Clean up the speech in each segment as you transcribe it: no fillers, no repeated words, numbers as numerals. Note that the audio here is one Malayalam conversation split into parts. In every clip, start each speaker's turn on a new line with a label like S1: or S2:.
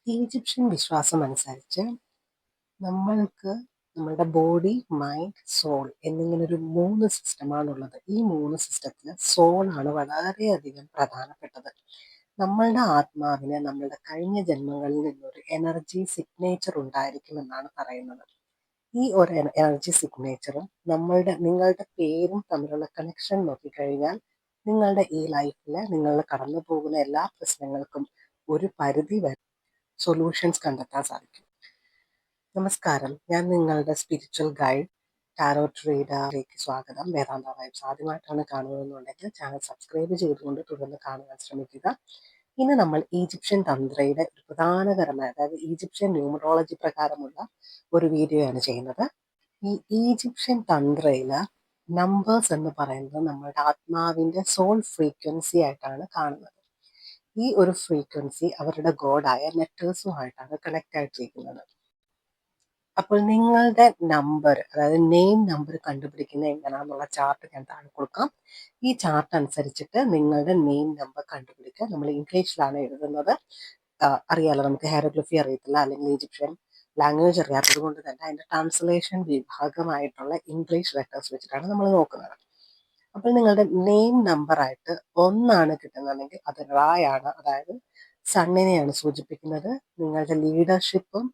S1: ഈജിപ്ഷ്യൻ വിശ്വാസം അനുസരിച്ച് നമ്മൾക്ക് നമ്മളുടെ ബോഡി, മൈൻഡ്, സോൾ എന്നിങ്ങനെ ഒരു 3 സിസ്റ്റമാണുള്ളത്. ഈ 3 സിസ്റ്റത്തിൽ സോളാണ് വളരെയധികം പ്രധാനപ്പെട്ടത്. നമ്മളുടെ ആത്മാവിന് നമ്മളുടെ കഴിഞ്ഞ ജന്മങ്ങളിൽ നിന്നൊരു എനർജി സിഗ്നേച്ചർ ഉണ്ടായിരിക്കുമെന്നാണ് പറയുന്നത്. ഈ ഒരു എനർജി സിഗ്നേച്ചറും നിങ്ങളുടെ പേരും തമ്മിലുള്ള കണക്ഷൻ നോക്കിക്കഴിഞ്ഞാൽ നിങ്ങളുടെ ഈ ലൈഫിൽ നിങ്ങൾ കടന്നു പോകുന്ന എല്ലാ പ്രശ്നങ്ങൾക്കും ഒരു പരിധി വരെ സൊല്യൂഷൻസ് കണ്ടെത്താൻ സാധിക്കും. നമസ്കാരം, ഞാൻ നിങ്ങളുടെ സ്പിരിച്വൽ ഗൈഡ് ടാരോട്ട് റീഡറിലേക്ക് സ്വാഗതം. വേദാന്ത വൈബ്സ് ആദ്യമായിട്ടാണ് കാണുന്നതെന്നുണ്ടെങ്കിൽ ചാനൽ സബ്സ്ക്രൈബ് ചെയ്തുകൊണ്ട് തുടർന്ന് കാണുവാൻ ശ്രമിക്കുക. ഇന്ന് നമ്മൾ ഈജിപ്ഷ്യൻ തന്ത്രയുടെ ഒരു പ്രധാനകരമായ, അതായത് ഈജിപ്ഷ്യൻ ന്യൂമറോളജി പ്രകാരമുള്ള ഒരു വീഡിയോ ആണ് ചെയ്യുന്നത്. ഈ ഈജിപ്ഷ്യൻ തന്ത്രയില് നമ്പേഴ്സ് എന്ന് പറയുന്നത് നമ്മുടെ ആത്മാവിന്റെ സോൾ ഫ്രീക്വൻസി ആയിട്ടാണ് കാണുന്നത്. ഈ ഒരു ഫ്രീക്വൻസി അവരുടെ ഗോഡായ നെറ്റേഴ്സുമായിട്ടാണ് കണക്ട് ആയിട്ടിരിക്കുന്നത്. അപ്പോൾ നിങ്ങളുടെ നമ്പർ, അതായത് നെയിം നമ്പർ കണ്ടുപിടിക്കുന്നത് എങ്ങനെയാണെന്നുള്ള ചാർട്ട് ഞാൻ താഴെ കൊടുക്കാം. ഈ ചാർട്ട് അനുസരിച്ചിട്ട് നിങ്ങളുടെ നെയിം നമ്പർ കണ്ടുപിടിക്കുക. നമ്മൾ ഇംഗ്ലീഷിലാണ് എഴുതുന്നത്. അറിയാലോ, നമുക്ക് ഹെയറോഗ്ലിഫി അറിയത്തില്ല, അല്ലെങ്കിൽ ഈജിപ്ഷ്യൻ ലാംഗ്വേജ് അറിയാത്തത് കൊണ്ട് തന്നെ അതിന്റെ ട്രാൻസ്ലേഷൻ വിഭാഗമായിട്ടുള്ള ഇംഗ്ലീഷ് ലെറ്റേഴ്സ് വെച്ചിട്ടാണ് നമ്മൾ നോക്കുന്നത്. അപ്പോൾ നിങ്ങളുടെ നെയിം നമ്പറായിട്ട് 1 കിട്ടുന്നതെങ്കിൽ അത് റായാണ്, അതായത് സണ്ണിനെയാണ് സൂചിപ്പിക്കുന്നത്. നിങ്ങളുടെ ലീഡർഷിപ്പും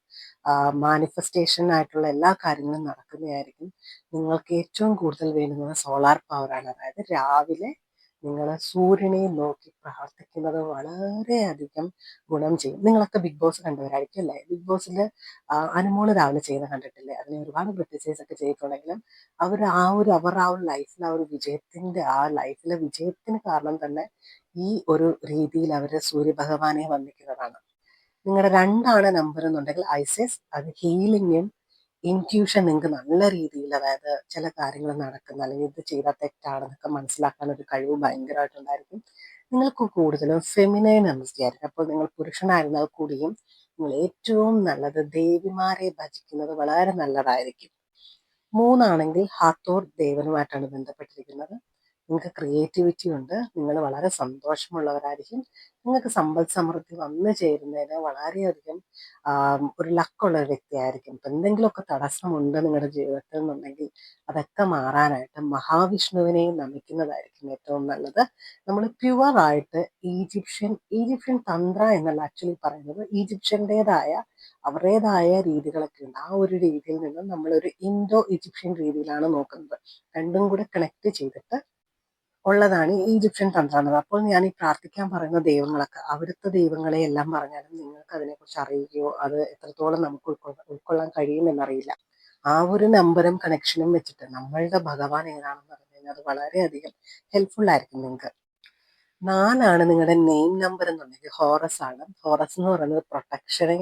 S1: മാനിഫെസ്റ്റേഷൻ ആയിട്ടുള്ള എല്ലാ കാര്യങ്ങളും നടക്കുന്നതായിരിക്കും. നിങ്ങൾക്ക് ഏറ്റവും കൂടുതൽ വേണ്ടുന്നത് സോളാർ പവറാണ്. അതായത് രാവിലെ നിങ്ങൾ സൂര്യനെ നോക്കി പ്രാർത്ഥിക്കുന്നത് വളരെയധികം ഗുണം ചെയ്യും. നിങ്ങളൊക്കെ ബിഗ് ബോസ് കണ്ടവരായിരിക്കും അല്ലേ? ബിഗ് ബോസിൽ അനുമോള് രാവിലെ ചെയ്യുന്ന കണ്ടിട്ടില്ലേ? അതിനെ ഒരുപാട് ക്രിട്ടിസൈസ് ഒക്കെ ചെയ്തിട്ടുണ്ടെങ്കിലും അവർ ആ ഒരു ലൈഫിൽ ലൈഫിലെ വിജയത്തിന് കാരണം തന്നെ ഈ ഒരു രീതിയിൽ അവർ സൂര്യഭഗവാനെ വന്ദിക്കുന്നതാണ്. നിങ്ങളുടെ 2 നമ്പർ എന്നുണ്ടെങ്കിൽ ഐസിസ്, അത് ഹീലിങ്ങും ഇൻറ്റ്യൂഷൻ നിങ്ങൾക്ക് നല്ല രീതിയിൽ, അതായത് ചില കാര്യങ്ങൾ നടക്കുന്ന അല്ലെങ്കിൽ ഇത് ചെയ്താൽ തെറ്റാണെന്നൊക്കെ മനസ്സിലാക്കാൻ ഒരു കഴിവ് ഭയങ്കരമായിട്ടുണ്ടായിരിക്കും. നിങ്ങൾക്ക് കൂടുതലും ഫെമിനൈൻ എനർജി ആയിരിക്കും. അപ്പോൾ നിങ്ങൾ പുരുഷനായിരുന്നാൽ കൂടിയും നിങ്ങൾ ഏറ്റവും നല്ലത് ദേവിമാരെ ഭജിക്കുന്നത് വളരെ നല്ലതായിരിക്കും. 3 ഹാത്തോർ ദേവനുമായിട്ടാണ് ബന്ധപ്പെട്ടിരിക്കുന്നത്. നിങ്ങൾക്ക് ക്രിയേറ്റിവിറ്റി ഉണ്ട്, നിങ്ങൾ വളരെ സന്തോഷമുള്ളവരായിരിക്കും. നിങ്ങൾക്ക് സമ്പൽ സമൃദ്ധി വന്നു ചേരുന്നതിന് വളരെയധികം ഒരു ലക്കുള്ള ഒരു വ്യക്തിയായിരിക്കും. ഇപ്പം എന്തെങ്കിലുമൊക്കെ തടസ്സമുണ്ട് നിങ്ങളുടെ ജീവിതത്തിൽ എന്നുണ്ടെങ്കിൽ അതൊക്കെ മാറാനായിട്ട് മഹാവിഷ്ണുവിനെ നമിക്കുന്നതായിരിക്കും ഏറ്റവും നല്ലത്. നമ്മൾ പ്യുവറായിട്ട് ഈജിപ്ഷ്യൻ തന്ത്ര എന്നല്ല ആക്ച്വലി പറയുന്നത്, അവരുടേതായ രീതികളൊക്കെ ഉണ്ട്. ആ ഒരു രീതിയിൽ നിന്ന് നമ്മളൊരു ഇൻഡോ ഈജിപ്ഷ്യൻ രീതിയിലാണ് നോക്കുന്നത്. രണ്ടും കൂടെ കണക്ട് ചെയ്തിട്ട് ഉള്ളതാണ് ഈ ഈജിപ്ഷ്യൻ തന്ത്രം. അപ്പോൾ ഞാൻ ഈ പ്രാർത്ഥിക്കാൻ പറയുന്ന ദൈവങ്ങളൊക്കെ അവിടുത്തെ ദൈവങ്ങളെ എല്ലാം പറഞ്ഞാലും നിങ്ങൾക്ക് അതിനെക്കുറിച്ച് അറിയുകയോ അത് എത്രത്തോളം നമുക്ക് ഉൾക്കൊള്ളാൻ കഴിയുമെന്നറിയില്ല. ആ ഒരു നമ്പറും കണക്ഷനും വെച്ചിട്ട് നമ്മളുടെ ഭഗവാൻ ഏതാണെന്ന് പറഞ്ഞു കഴിഞ്ഞാൽ അത് വളരെയധികം ഹെൽപ്ഫുൾ ആയിരിക്കും നിങ്ങൾക്ക്. 4 നിങ്ങളുടെ നെയിം നമ്പർ എന്നുണ്ടെങ്കിൽ ഹോറസ് ആണ്. ഹോറസ് എന്ന് പറയുന്നത് പ്രൊട്ടക്ഷനെ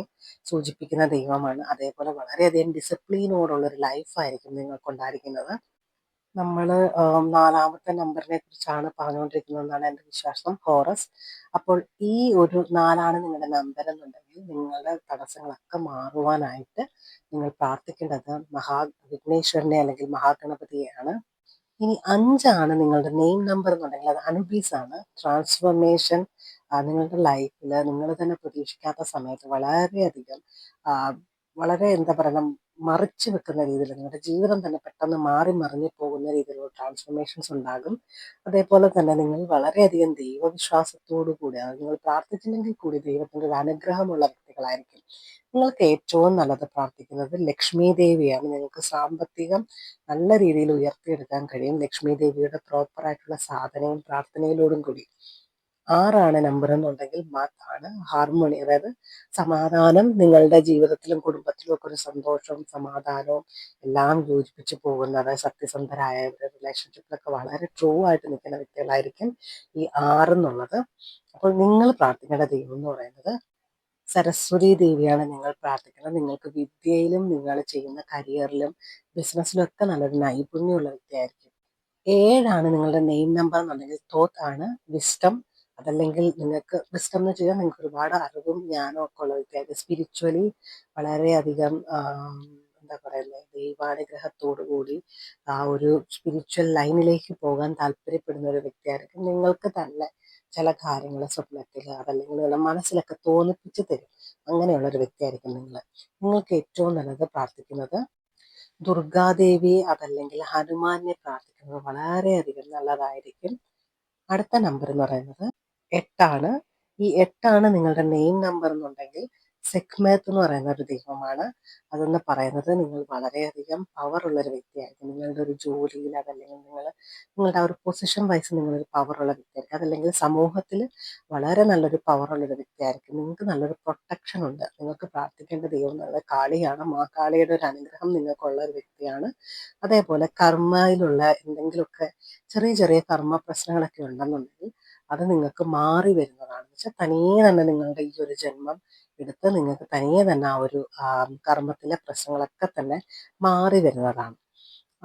S1: സൂചിപ്പിക്കുന്ന ദൈവമാണ്. അതേപോലെ വളരെയധികം ഡിസിപ്ലിനോടുള്ള ഒരു ലൈഫായിരിക്കും നിങ്ങൾക്കുണ്ടായിരിക്കുന്നത്. നമ്മൾ 4 നമ്പറിനെ കുറിച്ചാണ് പറഞ്ഞുകൊണ്ടിരിക്കുന്നതെന്നാണ് എൻ്റെ വിശ്വാസം, ഹോറസ്. അപ്പോൾ ഈ ഒരു 4 നിങ്ങളുടെ നമ്പർ എന്നുണ്ടെങ്കിൽ നിങ്ങളുടെ തടസ്സങ്ങളൊക്കെ മാറുവാനായിട്ട് നിങ്ങൾ പ്രാർത്ഥിക്കേണ്ടത് വിഘ്നേശ്വരനെ അല്ലെങ്കിൽ മഹാഗണപതിയെയാണ്. ഇനി 5 നിങ്ങളുടെ നെയിം നമ്പർ എന്നുണ്ടെങ്കിൽ അത് അനുബീസ് ആണ്. ട്രാൻസ്ഫോർമേഷൻ നിങ്ങളുടെ ലൈഫിൽ നിങ്ങൾ തന്നെ പ്രതീക്ഷിക്കാത്ത സമയത്ത് വളരെയധികം വളരെ എന്താ പറയുക, മറിച്ച് വെക്കുന്ന രീതിയിൽ നിങ്ങളുടെ ജീവിതം തന്നെ പെട്ടെന്ന് മാറി മറിഞ്ഞു പോകുന്ന രീതിയിലുള്ള ട്രാൻസ്ഫോർമേഷൻസ് ഉണ്ടാകും. അതേപോലെ തന്നെ നിങ്ങൾ വളരെയധികം ദൈവവിശ്വാസത്തോടു കൂടി, അത് നിങ്ങൾ പ്രാർത്ഥിച്ചില്ലെങ്കിൽ കൂടി ദൈവത്തിൻ്റെ ഒരു അനുഗ്രഹമുള്ള വ്യക്തികളായിരിക്കും. നിങ്ങൾക്ക് ഏറ്റവും നല്ലത് പ്രാർത്ഥിക്കുന്നത് ലക്ഷ്മി ദേവിയാണ്. നിങ്ങൾക്ക് സാമ്പത്തികം നല്ല രീതിയിൽ ഉയർത്തിയെടുക്കാൻ കഴിയും ലക്ഷ്മി ദേവിയുടെ പ്രോപ്പറായിട്ടുള്ള സാധനയും പ്രാർത്ഥനയിലോടും കൂടി. 6 നമ്പർ എന്നുണ്ടെങ്കിൽ ആണ് ഹാർമോണി, അതായത് സമാധാനം. നിങ്ങളുടെ ജീവിതത്തിലും കുടുംബത്തിലും ഒക്കെ ഒരു സന്തോഷവും സമാധാനവും എല്ലാം യോജിപ്പിച്ച് പോകുന്നത്, സത്യസന്ധരായ റിലേഷൻഷിപ്പിലൊക്കെ വളരെ ട്രൂ ആയിട്ട് നിൽക്കുന്ന വ്യക്തികളായിരിക്കും ഈ 6 എന്നുള്ളത്. അപ്പോൾ നിങ്ങൾ പ്രാർത്ഥിക്കേണ്ട ദൈവം എന്ന് പറയുന്നത് സരസ്വതി ദേവിയാണ്. നിങ്ങൾ പ്രാർത്ഥിക്കുന്നത് നിങ്ങൾക്ക് വിദ്യയിലും നിങ്ങൾ ചെയ്യുന്ന കരിയറിലും ബിസിനസ്സിലും ഒക്കെ നല്ലൊരു നൈപുണ്യമുള്ള വ്യക്തിയായിരിക്കും. 7 നിങ്ങളുടെ നെയിം നമ്പർ എന്നുണ്ടെങ്കിൽ തോത്ത് ആണ്, വിസ്റ്റം. അതല്ലെങ്കിൽ നിങ്ങൾക്ക് വിസ്റ്റം എന്ന് വെച്ചാൽ നിങ്ങൾക്ക് ഒരുപാട് അറിവും ജ്ഞാനവും ഒക്കെ ഉള്ള വ്യക്തിയായിരിക്കും. സ്പിരിച്വലി വളരെയധികം എന്താ പറയുന്നത്, ദൈവാനുഗ്രഹത്തോടു കൂടി ആ ഒരു സ്പിരിച്വൽ ലൈനിലേക്ക് പോകാൻ താല്പര്യപ്പെടുന്ന ഒരു വ്യക്തിയായിരിക്കും. നിങ്ങൾക്ക് തന്നെ ചില കാര്യങ്ങൾ സ്വപ്നത്തിൽ അതല്ലെങ്കിൽ നിങ്ങളുടെ മനസ്സിലൊക്കെ തോന്നിപ്പിച്ച് തരും. അങ്ങനെയുള്ളൊരു വ്യക്തിയായിരിക്കും നിങ്ങൾ. നിങ്ങൾക്ക് ഏറ്റവും നല്ലത് പ്രാർത്ഥിക്കുന്നത് ദുർഗാദേവിയെ അതല്ലെങ്കിൽ ഹനുമാനെ പ്രാർത്ഥിക്കുന്നത് വളരെയധികം നല്ലതായിരിക്കും. അടുത്ത നമ്പർ എന്ന് പറയുന്നത് 8 ഈ 8 നിങ്ങളുടെ നെയിം നമ്പർ എന്നുണ്ടെങ്കിൽ സെഖ്മേത്ത് എന്ന് പറയുന്ന ഒരു ദൈവമാണ്. അതെന്ന് പറയുന്നത് നിങ്ങൾ വളരെയധികം പവറുള്ള ഒരു വ്യക്തിയായിരിക്കും. നിങ്ങളുടെ ഒരു ജോലിയിൽ അതല്ലെങ്കിൽ നിങ്ങളുടെ ആ ഒരു പൊസിഷൻ വൈസ് നിങ്ങളൊരു പവറുള്ള വ്യക്തിയായിരിക്കും. അതല്ലെങ്കിൽ സമൂഹത്തിൽ വളരെ നല്ലൊരു പവറുള്ളൊരു വ്യക്തിയായിരിക്കും. നിങ്ങൾക്ക് നല്ലൊരു പ്രൊട്ടക്ഷൻ ഉണ്ട്. നിങ്ങൾക്ക് പ്രാർത്ഥിക്കേണ്ട ദൈവം നല്ല കാളിയാണ്. ആ കാളിയുടെ ഒരു അനുഗ്രഹം നിങ്ങൾക്കുള്ള ഒരു വ്യക്തിയാണ്. അതേപോലെ കർമ്മയിലുള്ള എന്തെങ്കിലുമൊക്കെ ചെറിയ ചെറിയ കർമ്മ പ്രശ്നങ്ങളൊക്കെ ഉണ്ടെന്നുണ്ടെങ്കിൽ അത് നിങ്ങൾക്ക് മാറി വരുന്നതാണ്. വെച്ചാൽ തനിയെ തന്നെ നിങ്ങളുടെ ഈ ഒരു ജന്മം എടുത്ത് നിങ്ങൾക്ക് തനിയെ തന്നെ ആ ഒരു കർമ്മത്തിലെ പ്രശ്നങ്ങളൊക്കെ തന്നെ മാറി വരുന്നതാണ്.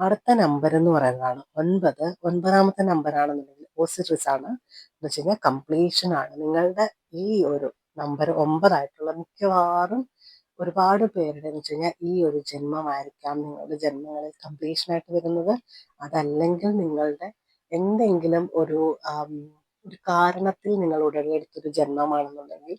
S1: അടുത്ത നമ്പർ എന്ന് പറയുന്നതാണ് 9. 9ാമത്തെ നമ്പറാണെന്നുണ്ടെങ്കിൽ ഓസിറിസ് ആണ്. എന്ന് വെച്ച് കഴിഞ്ഞാൽ കംപ്ലീഷൻ ആണ്. നിങ്ങളുടെ ഈ ഒരു നമ്പർ 9 മിക്കവാറും ഒരുപാട് പേരുടെ എന്ന് വെച്ച് കഴിഞ്ഞാൽ ഈ ഒരു ജന്മമായിരിക്കാം നിങ്ങളുടെ ജന്മങ്ങളിൽ കംപ്ലീഷൻ ആയിട്ട് വരുന്നത്. അതല്ലെങ്കിൽ നിങ്ങളുടെ എന്തെങ്കിലും ഒരു കാരണത്തിൽ നിങ്ങൾ ഉടലെടുത്തൊരു ജന്മമാണെന്നുണ്ടെങ്കിൽ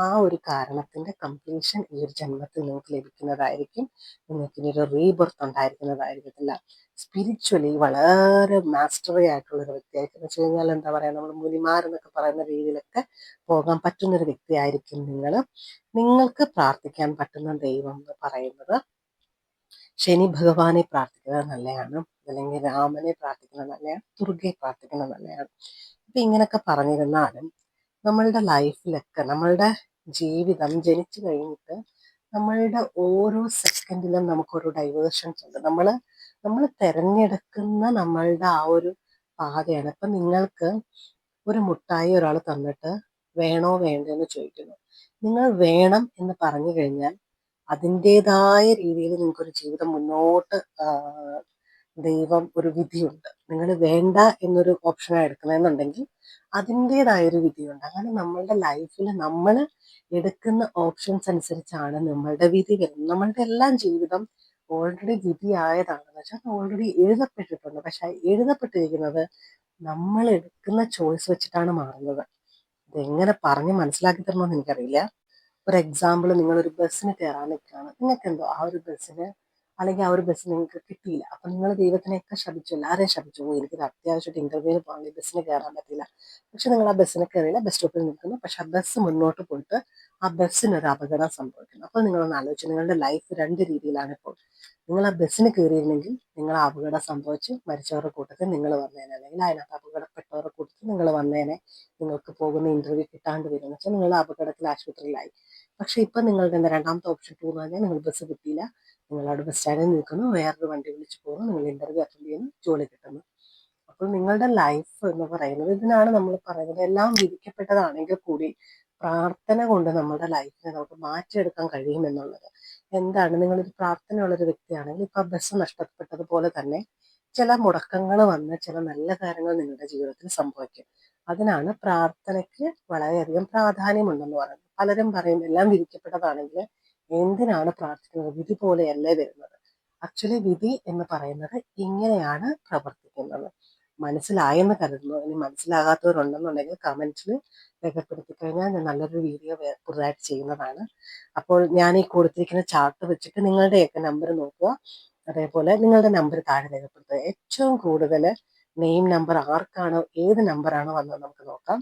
S1: ആ ഒരു കാരണത്തിന്റെ കംപ്ലീഷൻ ഈ ഒരു ജന്മത്തിൽ നിങ്ങൾക്ക് ലഭിക്കുന്നതായിരിക്കും. നിങ്ങൾക്ക് ഇനി ഒരു റീബർത്ത് ഉണ്ടായിരിക്കുന്നതായിരിക്കത്തില്ല. സ്പിരിച്വലി വളരെ മാസ്റ്ററി ആയിട്ടുള്ള ഒരു വ്യക്തിയായിരിക്കും. എന്ന് വെച്ച് കഴിഞ്ഞാൽ എന്താ പറയുക, നമ്മൾ മുനിമാരെന്നൊക്കെ പറയുന്ന രീതിയിലൊക്കെ പോകാൻ പറ്റുന്നൊരു വ്യക്തിയായിരിക്കും നിങ്ങൾ. നിങ്ങൾക്ക് പ്രാർത്ഥിക്കാൻ പറ്റുന്ന ദൈവം എന്ന് പറയുന്നത് ശനി ഭഗവാനെ പ്രാർത്ഥിക്കുന്നത് നല്ലതാണ്. അല്ലെങ്കിൽ രാമനെ പ്രാർത്ഥിക്കുന്നത് നല്ലതാണ്. ദുർഗയെ പ്രാർത്ഥിക്കുന്നത് നല്ലതാണ്. ഇപ്പം ഇങ്ങനെയൊക്കെ പറഞ്ഞിരുന്നാലും നമ്മളുടെ ലൈഫിലൊക്കെ നമ്മളുടെ ജീവിതം ജനിച്ചു കഴിഞ്ഞിട്ട് നമ്മളുടെ ഓരോ സെക്കൻഡിലും നമുക്കൊരു ഡൈവേർഷൻസ് ഉണ്ട്. നമ്മൾ തിരഞ്ഞെടുക്കുന്ന നമ്മളുടെ ആ ഒരു പാതയാണ്. ഇപ്പം നിങ്ങൾക്ക് ഒരു മുട്ടായി ഒരാൾ തന്നിട്ട് വേണോ വേണ്ടോ എന്ന് ചോദിക്കുന്നു. നിങ്ങൾ വേണം എന്ന് പറഞ്ഞു കഴിഞ്ഞാൽ അതിൻ്റെതായ രീതിയിൽ നിങ്ങൾക്കൊരു ജീവിതം മുന്നോട്ട് ദൈവം ഒരു വിധിയുണ്ട്. നിങ്ങൾ വേണ്ട എന്നൊരു ഓപ്ഷനാണ് എടുക്കുന്നതെന്നുണ്ടെങ്കിൽ അതിൻ്റെതായൊരു വിധിയുണ്ട്. അങ്ങനെ നമ്മളുടെ ലൈഫിൽ നമ്മൾ എടുക്കുന്ന ഓപ്ഷൻസ് അനുസരിച്ചാണ് നമ്മളുടെ വിധി വരുന്നത്. നമ്മളുടെ എല്ലാം ജീവിതം ഓൾറെഡി വിധിയായതാണെന്ന് വെച്ചാൽ ഓൾറെഡി എഴുതപ്പെട്ടിട്ടുണ്ട്. പക്ഷെ എഴുതപ്പെട്ടിരിക്കുന്നത് നമ്മൾ എടുക്കുന്ന ചോയ്സ് വെച്ചിട്ടാണ് മാറുന്നത്. ഇതെങ്ങനെ പറഞ്ഞ് മനസ്സിലാക്കി തരണമെന്ന് എനിക്കറിയില്ല. ഒരു എക്സാമ്പിൾ, നിങ്ങളൊരു ബസ്സിന് കയറാൻ നിൽക്കുകയാണ്. നിങ്ങൾക്ക് എന്തോ ആ ഒരു ബസ്സിന് അല്ലെങ്കിൽ ആ ഒരു ബസ് നിങ്ങൾക്ക് കിട്ടിയില്ല. അപ്പം നിങ്ങൾ ദൈവത്തിനെയൊക്കെ ശപിച്ചു, എല്ലാവരെയും ശപിച്ചു. എനിക്കിത് അത്യാവശ്യമായിട്ട് ഇന്റർവ്യൂവിന് പോകണം, ഈ ബസ്സിന് കയറാൻ പറ്റില്ല. പക്ഷെ നിങ്ങൾ ആ ബസ്സിന് കയറിയില്ല, ബസ് സ്റ്റോപ്പിൽ നിൽക്കുന്നു. പക്ഷെ ആ ബസ് മുന്നോട്ട് പോയിട്ട് ആ ബസ്സിനൊരു അപകടം സംഭവിക്കുന്നു. അപ്പോൾ നിങ്ങളൊന്ന് ആലോചിച്ചു, നിങ്ങളുടെ ലൈഫ് രണ്ട് രീതിയിലാണ് ഇപ്പോൾ. നിങ്ങൾ ആ ബസ്സിന് കയറിയിരുന്നെങ്കിൽ നിങ്ങൾ ആ അപകടം സംഭവിച്ച് മരിച്ചവരുടെ കൂട്ടത്തിൽ നിങ്ങൾ വന്നേനെ, അല്ലെങ്കിൽ അതിനകത്ത് അപകടപ്പെട്ടവരുടെ കൂട്ടത്തിൽ നിങ്ങൾ വന്നേനെ. നിങ്ങൾക്ക് പോകുന്ന ഇന്റർവ്യൂ കിട്ടാണ്ട് വരുമെന്ന് വെച്ചാൽ നിങ്ങൾ അപകടത്തിൽ ആശുപത്രിയിലായി. പക്ഷെ ഇപ്പം നിങ്ങളുടെ എന്താ രണ്ടാമത്തെ ഓപ്ഷൻ 2 എന്ന് പറഞ്ഞാൽ നിങ്ങൾ ബസ് കിട്ടിയില്ല, നിങ്ങൾ അവിടെ ബസ് സ്റ്റാൻഡിൽ നിൽക്കുന്നു, വേറൊരു വണ്ടി വിളിച്ച് പോകുന്നു, നിങ്ങൾ ഇന്റർവ്യൂ അറ്റൻഡ് ചെയ്യുന്നു, ജോലി കിട്ടുന്നു. അപ്പോൾ നിങ്ങളുടെ ലൈഫ് എന്ന് പറയുന്നത്, ഇതിനാണ് നമ്മൾ പറയുന്നത്, എല്ലാം വിധിക്കപ്പെട്ടതാണെങ്കിൽ കൂടി പ്രാർത്ഥന കൊണ്ട് നമ്മുടെ ലൈഫിനെ നമുക്ക് മാറ്റിയെടുക്കാൻ കഴിയുമെന്നുള്ളത്. എന്താണ്, നിങ്ങളൊരു പ്രാർത്ഥനയുള്ളൊരു വ്യക്തിയാണെങ്കിൽ ഇപ്പൊ ബസ് നഷ്ടപ്പെട്ടതുപോലെ തന്നെ ചില മുടക്കങ്ങൾ വന്ന് ചില നല്ല കാര്യങ്ങൾ നിങ്ങളുടെ ജീവിതത്തിൽ സംഭവിക്കും. അതിനാണ് പ്രാർത്ഥനയ്ക്ക് വളരെയധികം പ്രാധാന്യമുണ്ടെന്ന് പറയുന്നത്. പലരും പറയും എല്ലാം വിധിക്കപ്പെട്ടതാണെങ്കിൽ എന്തിനാണ് പ്രാർത്ഥിക്കുന്നത്, വിധി പോലെയല്ലേ വരുന്നത്. ആക്ച്വലി വിധി എന്ന് പറയുന്നത് ഇങ്ങനെയാണ് പ്രവർത്തിക്കുന്നത്. മനസ്സിലായെന്ന് കരുതുന്നു. ഇനി മനസ്സിലാകാത്തവരുണ്ടെന്നുണ്ടെങ്കിൽ കമന്റിൽ രേഖപ്പെടുത്തി കഴിഞ്ഞാൽ ഞാൻ നല്ലൊരു വീഡിയോ പുതുതായിട്ട് ചെയ്യുന്നതാണ്. അപ്പോൾ ഞാൻ ഈ കൊടുത്തിരിക്കുന്ന ചാർട്ട് വെച്ചിട്ട് നിങ്ങളുടെയൊക്കെ നമ്പർ നോക്കുക. അതേപോലെ നിങ്ങളുടെ നമ്പർ താഴെ രേഖപ്പെടുത്തുക. ഏറ്റവും കൂടുതൽ നെയിം നമ്പർ ആർക്കാണോ, ഏത് നമ്പറാണോ വന്നത് നമുക്ക് നോക്കാം.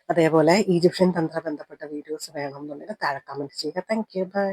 S1: അതേപോലെ ഈജിപ്ഷ്യൻ തന്ത്ര ബന്ധപ്പെട്ട വീഡിയോസ് വേണമെന്നുണ്ടെങ്കിൽ താഴെ കമന്റ് ചെയ്യുക. Thank you, by.